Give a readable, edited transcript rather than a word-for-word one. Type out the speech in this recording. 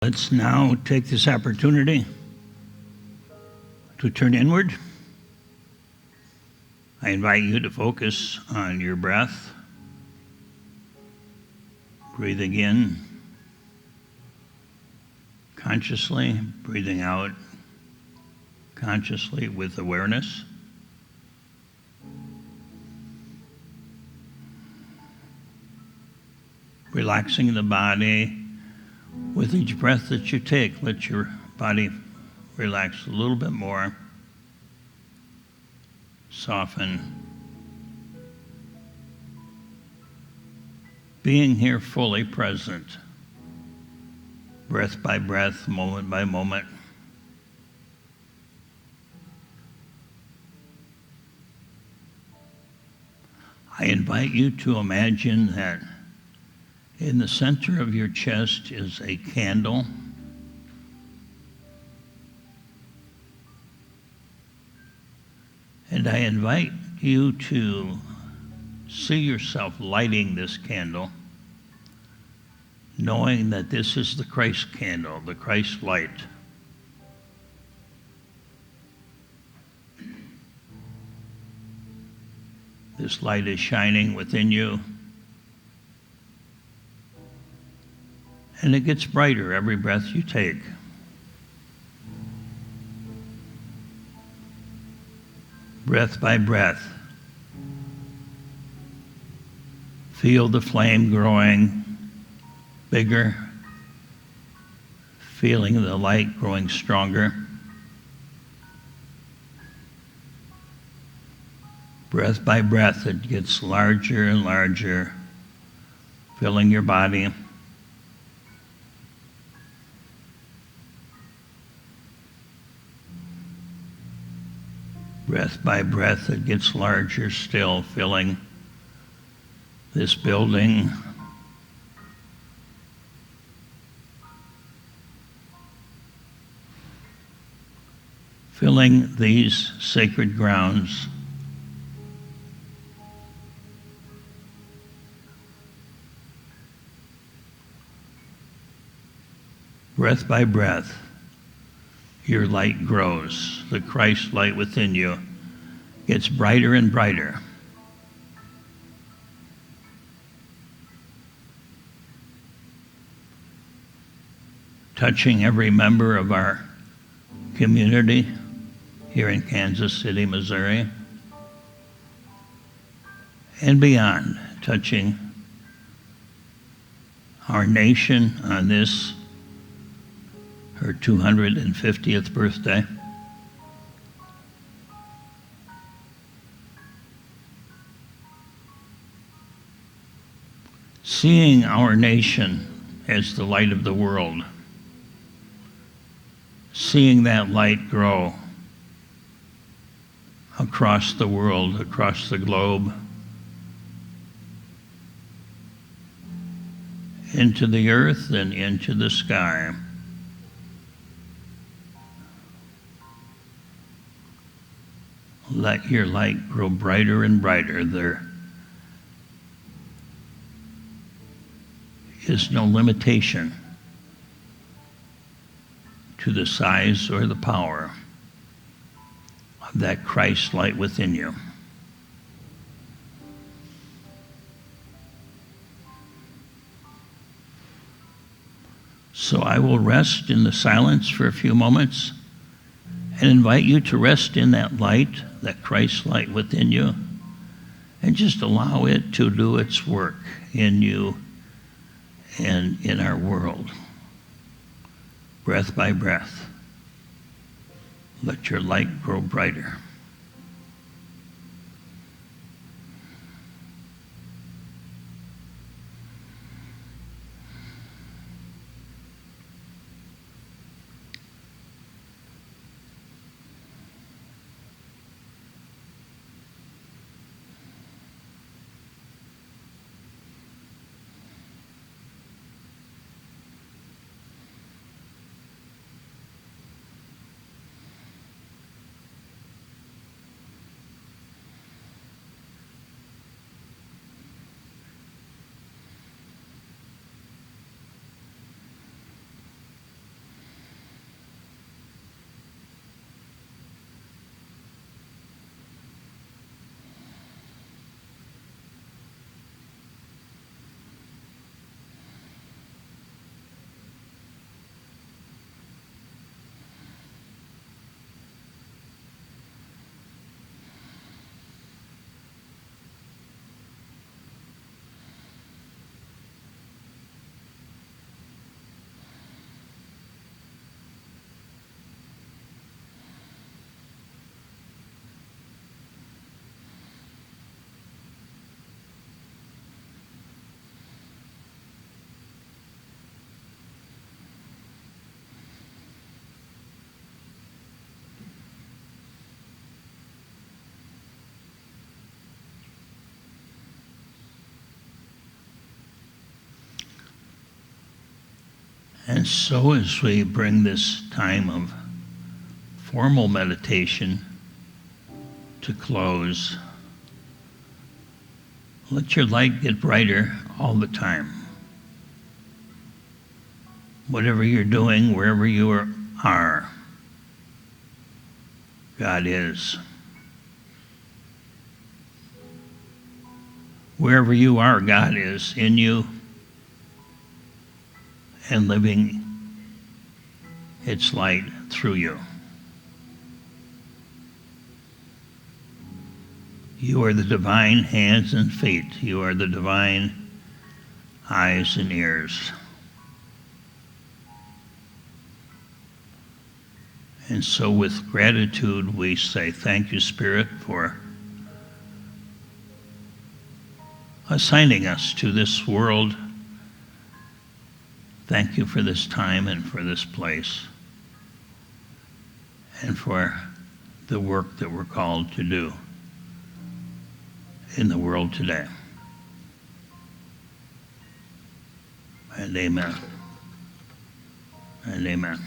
Let's now take this opportunity to turn inward. I invite you to focus on your breath, breathing in consciously, breathing out consciously with awareness. Relaxing the body. With each breath that you take, let your body relax a little bit more, soften. Being here fully present, breath by breath, moment by moment. I invite you to imagine that in the center of your chest is a candle. And I invite you to see yourself lighting this candle, knowing that this is the Christ candle, the Christ light. This light is shining within you. And it gets brighter every breath you take. Breath by breath. Feel the flame growing bigger, feeling the light growing stronger. Breath by breath, it gets larger and larger, filling your body. Breath by breath, it gets larger still, filling this building. Filling these sacred grounds. Breath by breath, your light grows. The Christ light within you gets brighter and brighter. Touching every member of our community here in Kansas City, Missouri, and beyond, touching our nation on this, her 250th birthday. Seeing our nation as the light of the world, seeing that light grow across the world, across the globe, into the earth and into the sky. Let your light grow brighter and brighter. There is no limitation to the size or the power of that Christ light within you. So I will rest in the silence for a few moments and invite you to rest in that light, that Christ light within you, and just allow it to do its work in you and in our world. Breath by breath, let your light grow brighter. And so as we bring this time of formal meditation to close, let your light get brighter all the time. Whatever you're doing, wherever you are, God is. Wherever you are, God is in you and living its light through you. You are the divine hands and feet. You are the divine eyes and ears. And so with gratitude, we say, thank you, Spirit, for assigning us to this world. Thank you for this time and for this place and for the work that we're called to do in the world today. And amen. And amen.